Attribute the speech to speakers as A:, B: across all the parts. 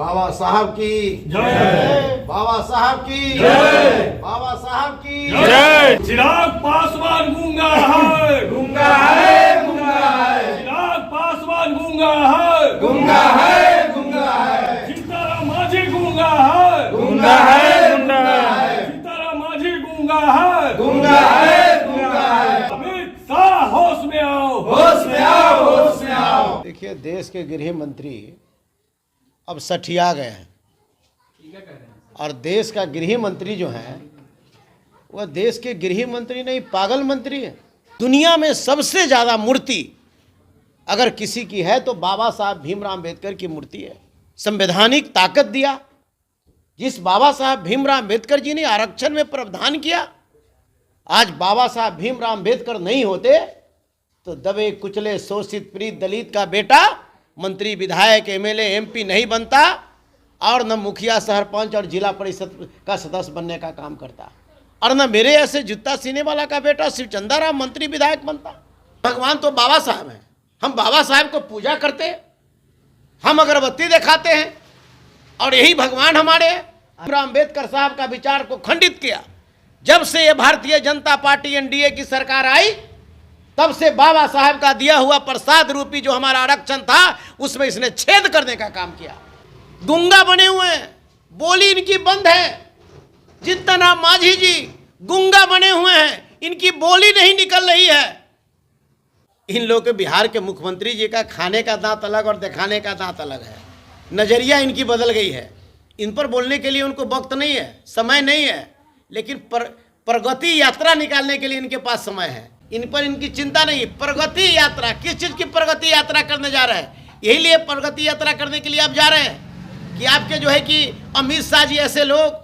A: बाबा साहब की
B: जय।
A: बाबा साहब की
B: जय।
A: बाबा साहब की
B: जय। चिराग पासवान गूंगा है,
A: गूंगा है, गूंगा है,
B: चिराग पासवान गूंगा है,
A: गूंगा है, गूंगा है,
B: सीताराम मांझी गूंगा है,
A: गूंगा है, गूंगा है,
B: सीताराम मांझी गूंगा है,
A: गूंगा है, गूंगा है।
B: अमित शाह होश में आओ,
A: होश में आओ, होश में आओ।
C: देखिए, देश के गृह मंत्री अब सठिया गए हैं और देश का गृह मंत्री जो है वह देश के गृह मंत्री नहीं, पागल मंत्री है। दुनिया में सबसे ज़्यादा मूर्ति अगर किसी की है तो बाबा साहब भीमराव अम्बेडकर की मूर्ति है। संवैधानिक ताकत दिया, जिस बाबा साहब भीमराव अम्बेडकर जी ने आरक्षण में प्रावधान किया, आज बाबा साहब भीमराव अम्बेडकर नहीं होते तो दबे कुचले शोषित पीड़ित दलित का बेटा मंत्री विधायक एमएलए एमपी नहीं बनता और न मुखिया सरपंच और जिला परिषद का सदस्य बनने का काम करता, और न मेरे ऐसे जूता सीने वाला का बेटा शिवचंदा राम मंत्री विधायक बनता। भगवान तो बाबा साहब हैं, हम बाबा साहब को पूजा करते, हम अगरबत्ती दिखाते हैं और यही भगवान हमारे भीमराव अम्बेडकर साहब का विचार को खंडित किया। जब से ये भारतीय जनता पार्टी एनडीए की सरकार आई तब से बाबा साहब का दिया हुआ प्रसाद रूपी जो हमारा आरक्षण था उसमें इसने छेद करने का काम किया। गूंगा बने हुए हैं, बोली इनकी बंद है। जितना नाम मांझी जी गूंगा बने हुए हैं, इनकी बोली नहीं निकल रही है। इन लोगों के बिहार के मुख्यमंत्री जी का खाने का दांत अलग और दिखाने का दांत अलग है। नजरिया इनकी बदल गई है। इन पर बोलने के लिए उनको वक्त नहीं है, समय नहीं है, लेकिन प्रगति यात्रा निकालने के लिए इनके पास समय है। इन पर इनकी चिंता नहीं। प्रगति यात्रा, किस चीज की प्रगति यात्रा करने जा रहे हैं? यही लिए प्रगति यात्रा करने के लिए आप जा रहे हैं कि आपके जो है कि अमित शाह जी ऐसे लोग,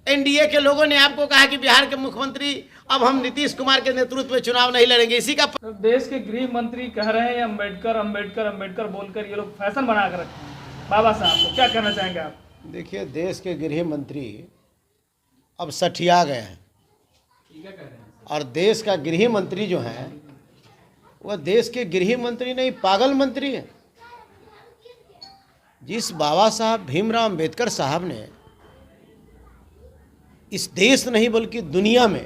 C: एनडीए के लोगों ने आपको कहा कि बिहार के मुख्यमंत्री अब हम नीतीश कुमार के नेतृत्व में चुनाव नहीं लड़ेंगे। इसी का
D: तो देश के गृह मंत्री कह रहे हैं अम्बेडकर अम्बेडकर अम्बेडकर बोलकर ये लोग फैशन बना कर रखे हैं बाबा साहब को, क्या कहना चाहेंगे आप?
C: देखिए, देश के गृह मंत्री अब सठिया गए हैं और देश का गृह मंत्री जो है वह देश के गृह मंत्री नहीं, पागल मंत्री है। जिस बाबा साहब भीमराव अम्बेडकर साहब ने इस देश नहीं बल्कि दुनिया में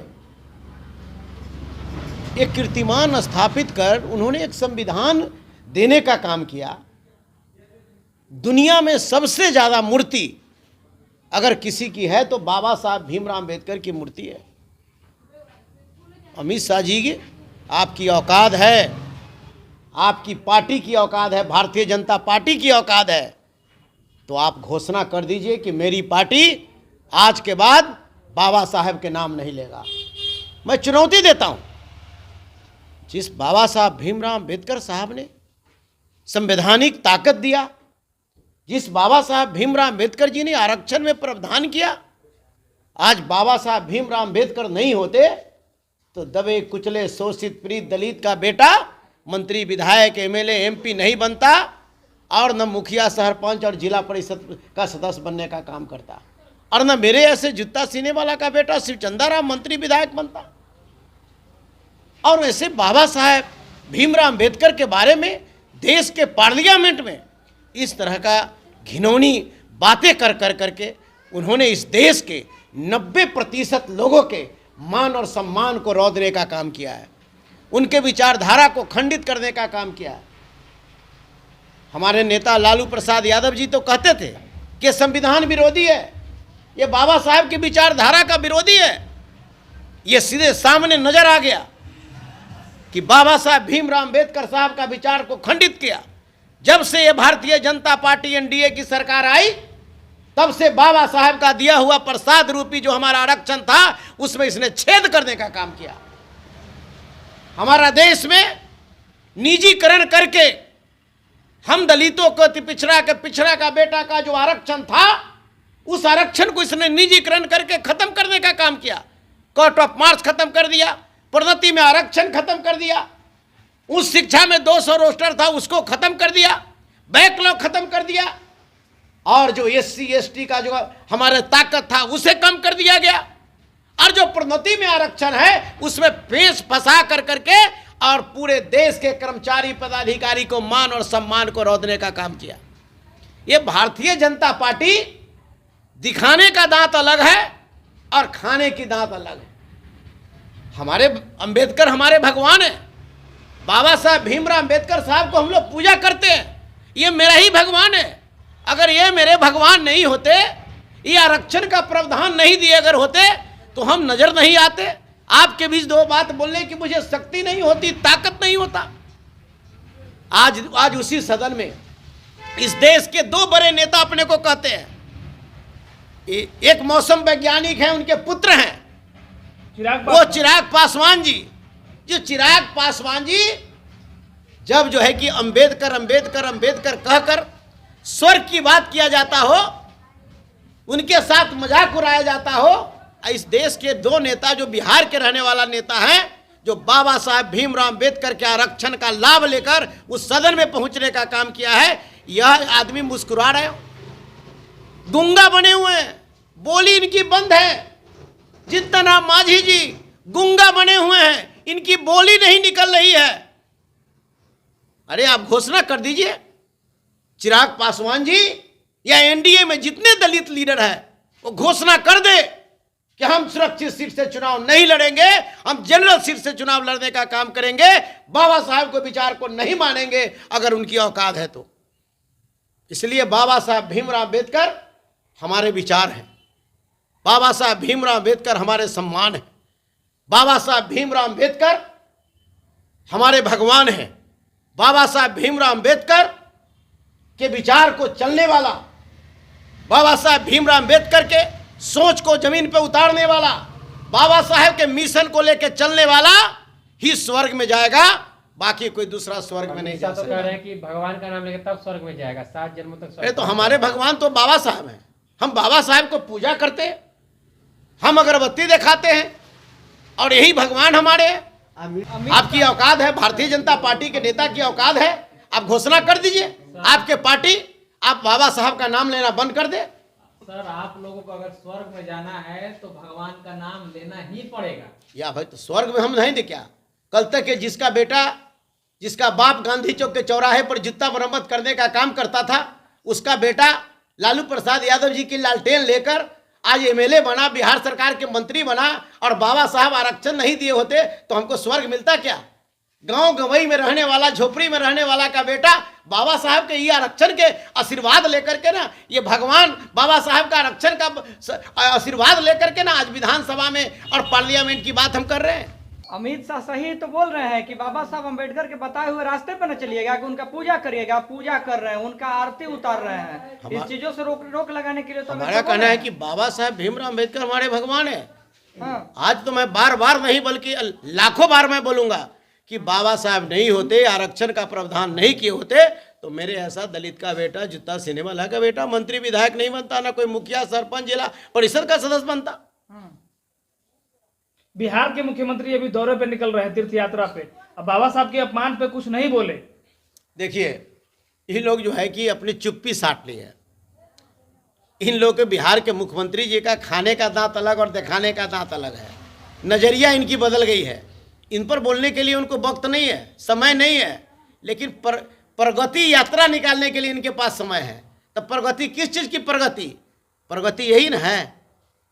C: एक कीर्तिमान स्थापित कर उन्होंने एक संविधान देने का काम किया। दुनिया में सबसे ज़्यादा मूर्ति अगर किसी की है तो बाबा साहब भीमराव अम्बेडकर की मूर्ति है। अमित शाह जी, आपकी औकात है, आपकी पार्टी की औकात है, भारतीय जनता पार्टी की औकात है, तो आप घोषणा कर दीजिए कि मेरी पार्टी आज के बाद बाबा साहब के नाम नहीं लेगा। मैं चुनौती देता हूं, जिस बाबा साहब भीमराव अम्बेडकर साहब ने संवैधानिक ताकत दिया, जिस बाबा साहब भीमराव अम्बेडकर जी ने आरक्षण में प्रावधान किया, आज बाबा साहब भीमराव अम्बेडकर नहीं होते तो दबे कुचले शोषित पीड़ित दलित का बेटा मंत्री विधायक एमएलए एमपी नहीं बनता और न मुखिया सरपंच और जिला परिषद का सदस्य बनने का काम करता, और न मेरे ऐसे जूता सीने वाला का बेटा शिवचंदा राम मंत्री विधायक बनता। और वैसे बाबा साहब भीमराव अम्बेडकर के बारे में देश के पार्लियामेंट में इस तरह का घिनौनी बातें कर करके उन्होंने इस देश के 90% लोगों के मान और सम्मान को रौंदने का काम किया है। उनके विचारधारा को खंडित करने का काम किया है। हमारे नेता लालू प्रसाद यादव जी तो कहते थे कि संविधान विरोधी है, ये बाबा साहब की विचारधारा का विरोधी है। ये सीधे सामने नजर आ गया कि बाबा साहब भीमराव अम्बेडकर साहब का विचार को खंडित किया। जब से ये भारतीय जनता पार्टी एनडीए की सरकार आई तब से बाबा साहब का दिया हुआ प्रसाद रूपी जो हमारा आरक्षण था उसमें इसने छेद करने का काम किया। हमारा देश में निजीकरण करके हम दलितों को पिछड़ा का बेटा का जो आरक्षण था उस आरक्षण को इसने निजीकरण करके खत्म करने का काम किया। कोर्ट ऑफ मार्क्स खत्म कर दिया, प्रोन्नति में आरक्षण खत्म कर दिया, उस शिक्षा में 200 रोस्टर था उसको खत्म कर दिया, बैकलॉग खत्म कर दिया, और जो एससी एसटी का जो हमारे ताकत था उसे कम कर दिया गया, और जो प्रोन्नति में आरक्षण है उसमें पेश फंसा करके और पूरे देश के कर्मचारी पदाधिकारी को मान और सम्मान को रौंदने का काम किया। ये भारतीय जनता पार्टी दिखाने का दांत अलग है और खाने की दांत अलग है। हमारे अंबेडकर हमारे भगवान हैं। बाबा साहब भीमराव अंबेडकर साहब को हम लोग पूजा करते हैं, ये मेरा ही भगवान है। अगर ये मेरे भगवान नहीं होते, ये आरक्षण का प्रावधान नहीं दिए अगर होते तो हम नजर नहीं आते। आपके बीच दो बात बोलने की मुझे शक्ति नहीं होती, ताकत नहीं होता। आज उसी सदन में इस देश के दो बड़े नेता अपने को कहते हैं, एक मौसम वैज्ञानिक हैं, उनके पुत्र हैं वो चिराग पासवान जी। जो चिराग पासवान जी जब जो है कि अंबेडकर अंबेडकर अंबेडकर कहकर स्वर्ग की बात किया जाता हो, उनके साथ मजाक उड़ाया जाता हो, इस देश के दो नेता जो बिहार के रहने वाला नेता हैं, जो बाबा साहब भीमराव अंबेडकर के आरक्षण का लाभ लेकर उस सदन में पहुंचने का काम किया है, यह आदमी मुस्कुरा रहे हो, गूंगा बने हुए हैं, बोली इनकी बंद है। जीतन राम मांझी जी गूंगा बने हुए हैं, इनकी बोली नहीं निकल रही है। अरे आप घोषणा कर दीजिए, चिराग पासवान जी या एनडीए में जितने दलित लीडर हैं वो घोषणा कर दे कि हम सुरक्षित सीट से चुनाव नहीं लड़ेंगे, हम जनरल सीट से चुनाव लड़ने का काम करेंगे, बाबा साहब को विचार को नहीं मानेंगे अगर उनकी औकात है तो। इसलिए बाबा साहब भीमराव अंबेडकर हमारे विचार हैं, बाबा साहब भीमराव अंबेडकर हमारे सम्मान हैं, बाबा साहब भीमराव अंबेडकर हमारे भगवान हैं, बाबा साहब भीमराव अंबेडकर के विचार को चलने वाला, बाबा साहब भीमराव अंबेडकर के सोच को जमीन पर उतारने वाला, बाबा साहब के मिशन को लेकर चलने वाला ही स्वर्ग में जाएगा, बाकी कोई दूसरा स्वर्ग में नहीं जा सकता।
E: तो कह रहे हैं कि भगवान का नाम लेकर तब स्वर्ग में जाएगा, 7 जन्मों तक।
C: अरे तो हमारे भगवान तो बाबा साहब हैं, हम बाबा साहब को पूजा करते हैं, हम अगरबत्ती दिखाते हैं और यही भगवान हमारे हैं। आपकी औकात है, भारतीय जनता पार्टी के नेता की औकात है, आप घोषणा कर दीजिए आपके पार्टी आप बाबा साहब का नाम लेना बंद कर दे।
E: सर आप लोगों को अगर स्वर्ग में जाना है तो भगवान का नाम लेना ही पड़ेगा।
C: या भाई तो स्वर्ग में हम नहीं दे क्या? कल तक जिसका बेटा जिसका बाप गांधी चौक के चौराहे पर जूता मरम्मत करने का काम करता था, उसका बेटा लालू प्रसाद यादव जी की लालटेन लेकर आज एमएलए बना, बिहार सरकार के मंत्री बना, और बाबा साहब आरक्षण नहीं दिए होते तो हमको स्वर्ग मिलता क्या? गांव गवई में रहने वाला, झोपड़ी में रहने वाला का बेटा बाबा साहब के ये आरक्षण के आशीर्वाद लेकर के ना, ये भगवान बाबा साहब का आरक्षण का आशीर्वाद लेकर के ना आज विधानसभा में और पार्लियामेंट की बात हम कर रहे हैं।
D: अमित शाह सही तो बोल रहे हैं कि बाबा साहब अम्बेडकर के बताए हुए रास्ते पर न चलिएगा, कि उनका पूजा करिएगा, पूजा कर रहे हैं, उनका आरती उतार रहे हैं। इस चीजों से रोक लगाने के लिए तो
C: हमारा कहना है कि बाबा साहब भीमराव अंबेडकर हमारे भगवान है।
D: हाँ।
C: आज तो मैं बार बार नहीं बल्कि लाखों बार मैं बोलूंगा कि बाबा साहब नहीं होते, आरक्षण का प्रावधान नहीं किए होते तो मेरे ऐसा दलित का बेटा, जूता सिनेमा ला का बेटा मंत्री विधायक नहीं बनता, ना कोई मुखिया सरपंच जिला परिषद का सदस्य बनता।
D: बिहार के मुख्यमंत्री अभी दौरे पे निकल रहे हैं, तीर्थ यात्रा पे, अब बाबा साहब के अपमान पे कुछ नहीं बोले।
C: देखिए ये लोग जो है कि अपनी चुप्पी साट ली है। इन लोग के बिहार के मुख्यमंत्री जी का खाने का दांत अलग और दिखाने का दांत अलग है, नजरिया इनकी बदल गई है। इन पर बोलने के लिए उनको वक्त नहीं है, समय नहीं है, लेकिन प्रगति यात्रा निकालने के लिए इनके पास समय है। तो प्रगति किस चीज़ की प्रगति? प्रगति यही ना है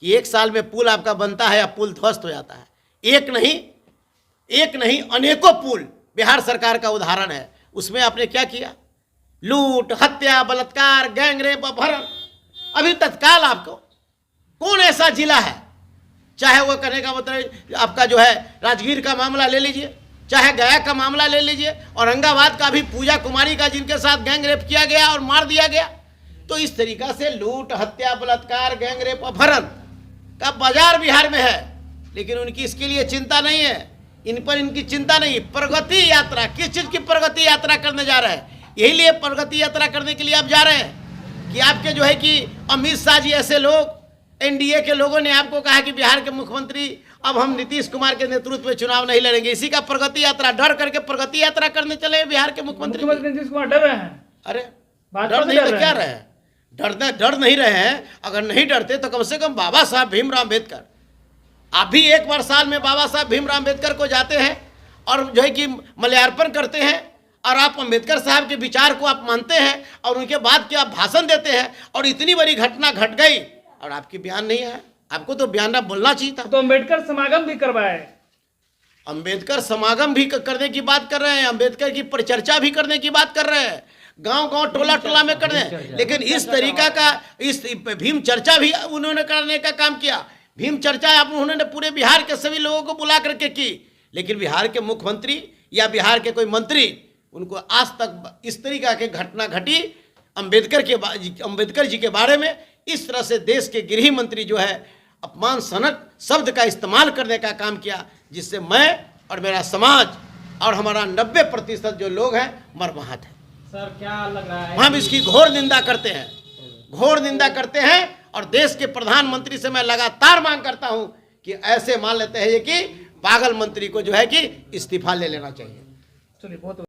C: कि एक साल में पुल आपका बनता है या पुल ध्वस्त हो जाता है। एक नहीं अनेकों पुल बिहार सरकार का उदाहरण है। उसमें आपने क्या किया? लूट, हत्या, बलात्कार, गैंगरेप, अपहरण। अभी तत्काल आपको कौन ऐसा जिला है, चाहे वो करने का मतलब आपका जो है राजगीर का मामला ले लीजिए, चाहे गया का मामला ले लीजिए, औरंगाबाद का भी पूजा कुमारी का जिनके साथ गैंगरेप किया गया और मार दिया गया। तो इस तरीका से लूट, हत्या, बलात्कार, गैंगरेप, अपहरण का बाजार बिहार में है, लेकिन उनकी इसके लिए चिंता नहीं है, इन पर इनकी चिंता नहीं। प्रगति यात्रा, किस चीज़ की प्रगति यात्रा करने जा रहे हैं? यही लिए प्रगति यात्रा करने के लिए आप जा रहे हैं कि आपके जो है कि अमित शाह जी ऐसे लोग, एनडीए के लोगों ने आपको कहा कि बिहार के मुख्यमंत्री अब हम नीतीश कुमार के नेतृत्व में चुनाव नहीं लड़ेंगे। इसी का प्रगति यात्रा, डर करके प्रगति यात्रा करने चले बिहार के मुख्यमंत्री
D: नीतीश कुमार डर रहे हैं।
C: अरे डर नहीं तो क्या रहे हैं? डर नहीं रहे हैं। अगर नहीं डरते तो कम से कम बाबा साहब भीमराव अंबेडकर, आप भी एक बार साल में बाबा साहब भीमराव अंबेडकर को जाते हैं और जो है कि मल्यार्पण करते हैं और आप अंबेडकर साहब के विचार को आप मानते हैं और उनके बाद के आप भाषण देते हैं और इतनी बड़ी घटना घट गई और आपकी बयान नहीं है। आपको तो बयान बोलना चाहिए था।
B: तो अंबेडकर समागम भी करवाए,
C: अंबेडकर समागम भी करने की बात कर रहे हैं, अंबेडकर की परिचर्चा भी करने की बात कर रहे हैं, गांव गांव टोला टोला में कर रहे हैं, लेकिन इस तरीका का इस भीम चर्चा भी उन्होंने करने का काम किया। भीम चर्चा आप उन्होंने पूरे बिहार के सभी लोगों को बुला करके की, लेकिन बिहार के मुख्यमंत्री या बिहार के कोई मंत्री उनको आज तक इस तरीका की घटना घटी अंबेडकर जी के बारे में इस तरह से देश के गृह मंत्री जो है अपमानजनक शब्द का इस्तेमाल करने का काम किया, जिससे मैं और मेरा समाज और हमारा 90% जो लोग हैं मर्माहत है।
E: सर क्या लग रहा है
C: हम इसकी घोर निंदा करते हैं, घोर निंदा करते हैं और देश के प्रधानमंत्री से मैं लगातार मांग करता हूं कि ऐसे मान लेते हैं ये कि पागल मंत्री को जो है कि इस्तीफा ले लेना चाहिए।
B: चलिए बहुत